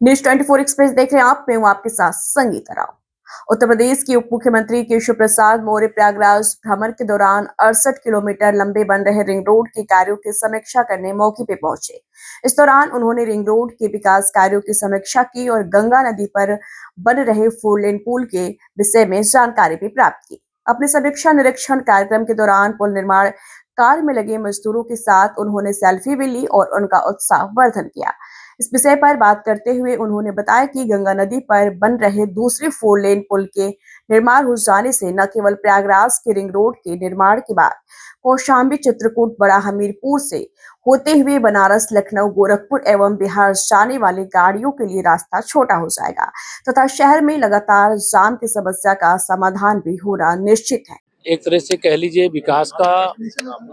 News 24 express देख रहे हैं आप। मैं हूं आपके साथ संगीता राव। उत्तर प्रदेश के उप मुख्यमंत्री केशव प्रसाद मौर्य प्रयागराज भ्रमण के दौरान 68 किलोमीटर लंबे बन रहे रिंग रोड के कार्यों की समीक्षा करने मौके पे पहुंचे। इस दौरान उन्होंने रिंग रोड के विकास कार्यों की समीक्षा की और गंगा नदी पर बन रहे 4 लेन पुल के विषय में जानकारी भी प्राप्त की। अपने समीक्षा निरीक्षण कार्यक्रम के दौरान पुल निर्माण कार्य में लगे मजदूरों के साथ उन्होंने सेल्फी भी ली और उनका उत्साह वर्धन किया। इस विषय पर बात करते हुए उन्होंने बताया कि गंगा नदी पर बन रहे दूसरे 4 लेन पुल के निर्माण हो जाने से न केवल प्रयागराज के रिंग रोड के निर्माण के बाद कौशाम्बी, चित्रकूट, बड़ा हमीरपुर से होते हुए बनारस, लखनऊ, गोरखपुर एवं बिहार जाने वाली गाड़ियों के लिए रास्ता छोटा हो जाएगा तथा शहर में लगातार जाम की समस्या का समाधान भी होना निश्चित है। एक तरह से कह लीजिए विकास का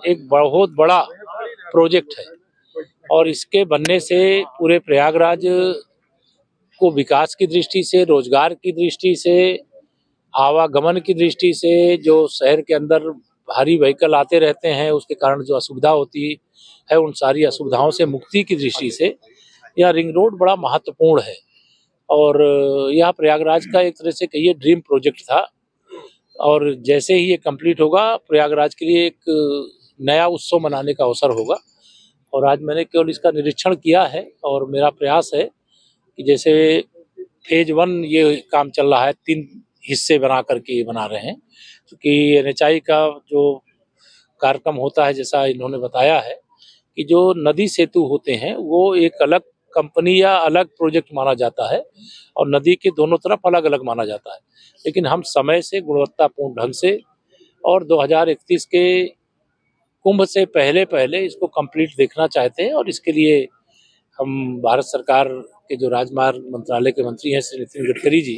एक बहुत बड़ा प्रोजेक्ट है और इसके बनने से पूरे प्रयागराज को विकास की दृष्टि से, रोजगार की दृष्टि से, आवागमन की दृष्टि से, जो शहर के अंदर भारी व्हीकल आते रहते हैं उसके कारण जो असुविधा होती है, उन सारी असुविधाओं से मुक्ति की दृष्टि से यह रिंग रोड बड़ा महत्वपूर्ण है। और यह प्रयागराज का एक तरह से कहिए ड्रीम प्रोजेक्ट था और जैसे ही ये कंप्लीट होगा प्रयागराज के लिए एक नया उत्सव मनाने का अवसर होगा। और आज मैंने केवल इसका निरीक्षण किया है और मेरा प्रयास है कि जैसे फेज 1 ये काम चल रहा है, 3 हिस्से बना करके बना रहे हैं, क्योंकि NHAI का जो कार्यक्रम होता है जैसा इन्होंने बताया है कि जो नदी सेतु होते हैं वो एक अलग कंपनी या अलग प्रोजेक्ट माना जाता है और नदी के दोनों तरफ अलग अलग माना जाता है, लेकिन हम समय से गुणवत्तापूर्ण ढंग से और 2031 के कुंभ से पहले पहले इसको कंप्लीट देखना चाहते हैं। और इसके लिए हम भारत सरकार के जो राजमार्ग मंत्रालय के मंत्री हैं श्री नितिन गडकरी जी,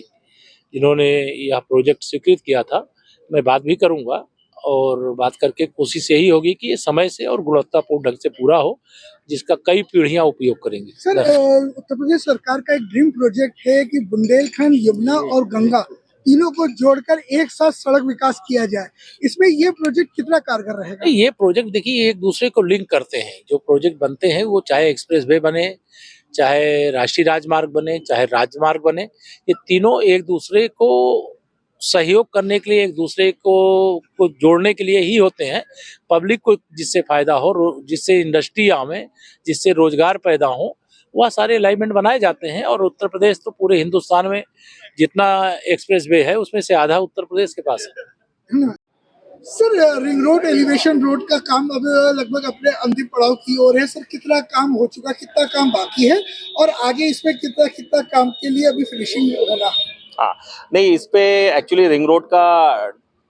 जिन्होंने यह प्रोजेक्ट स्वीकृत किया था, मैं बात भी करूंगा और बात करके कोशिश यही होगी कि ये समय से और गुणवत्तापूर्ण ढंग से पूरा हो, जिसका कई पीढ़ियां उपयोग करेंगी। सर, उत्तर प्रदेश सरकार का एक ड्रीम प्रोजेक्ट है कि बुंदेलखंड, यमुना और गंगा तीनों को जोड़कर एक साथ सड़क विकास किया जाए। इसमें ये प्रोजेक्ट कितना कारगर रहेगा? ये प्रोजेक्ट देखिए एक दूसरे को लिंक करते हैं। जो प्रोजेक्ट बनते हैं वो चाहे एक्सप्रेस वे बने, चाहे राष्ट्रीय राजमार्ग बने, चाहे राजमार्ग बने, ये तीनों एक दूसरे को सहयोग करने के लिए, एक दूसरे को जोड़ने के लिए ही होते हैं। पब्लिक को जिससे फायदा हो, जिससे इंडस्ट्री आवे, जिससे रोजगार पैदा हो, वह सारे अलाइनमेंट बनाए जाते हैं। और उत्तर प्रदेश तो पूरे हिंदुस्तान में जितना एक्सप्रेस वे है उसमें से आधा उत्तर प्रदेश के पास है। Sir, ring road, elevation road का काम अब लगभग अपने अंतिम पड़ाव की ओर है। सर, कितना काम हो चुका, कितना काम बाकी है और आगे इसमें कितना कितना काम के लिए अभी फिनिशिंग होना है? हाँ, नहीं, इस पे एक्चुअली रिंग रोड का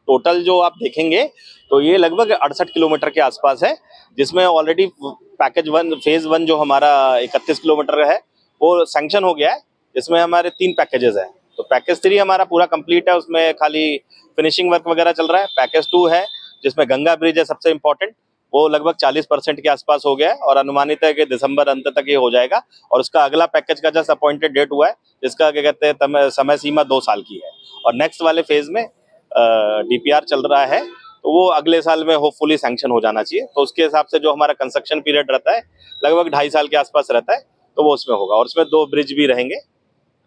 टोटल जो आप देखेंगे तो ये लगभग 68 किलोमीटर के आसपास है, जिसमें ऑलरेडी पैकेज 1 फेज 1 जो हमारा 31 किलोमीटर का है वो सैंक्शन हो गया है, जिसमें हमारे 3 पैकेजेस हैं। तो पैकेज 3 हमारा पूरा कंप्लीट है, उसमें खाली फिनिशिंग वर्क वगैरह चल रहा है। पैकेज 2 है जिसमें गंगा ब्रिज है सबसे इम्पोर्टेंट, वो लगभग 40% के आसपास हो गया है और अनुमानित है कि दिसंबर अंत तक ये हो जाएगा। और उसका अगला पैकेज का जस्ट अपॉइंटेड डेट हुआ है, जिसका क्या कहते हैं समय सीमा 2 साल की है। और नेक्स्ट वाले फेज में DPR चल रहा है, तो वो अगले साल में होपफुली सैंक्शन हो जाना चाहिए। तो उसके हिसाब से जो हमारा कंस्ट्रक्शन पीरियड रहता है लगभग 2.5 साल के आसपास रहता है, तो वो उसमें होगा। और उसमें 2 ब्रिज भी रहेंगे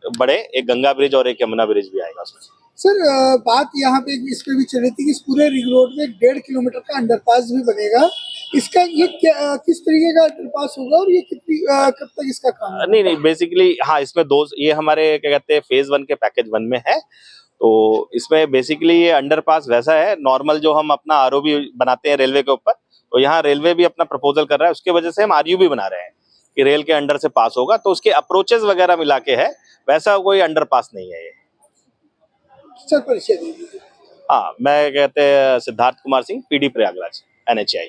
बड़े, एक गंगा ब्रिज और एक यमुना ब्रिज भी आएगा उसमें। सर, बात यहाँ पे इस पे भी चल रही थी कि इस पूरे रिंग रोड में 1.5 किलोमीटर का अंडरपास भी बनेगा। इसका ये किस तरीके का अंडरपास होगा और ये कितनी कब तक इसका काम होगा? नहीं, बेसिकली हाँ, इसमें ये हमारे क्या कहते हैं फेज 1 के पैकेज 1 में है। तो इसमें बेसिकली ये अंडरपास वैसा है नॉर्मल जो हम अपना ROB बनाते हैं रेलवे के ऊपर, तो यहाँ रेलवे भी अपना प्रपोजल कर रहा है, उसके वजह से हम RUB बना रहे हैं कि रेल के अंडर से पास होगा। तो उसके अप्रोचेस वगैरह मिला के है, वैसा कोई अंडरपास नहीं है ये। सर, परिचय दीजिए। हाँ, मैं कहते हैं सिद्धार्थ कुमार सिंह, PD प्रयागराज, NHAI।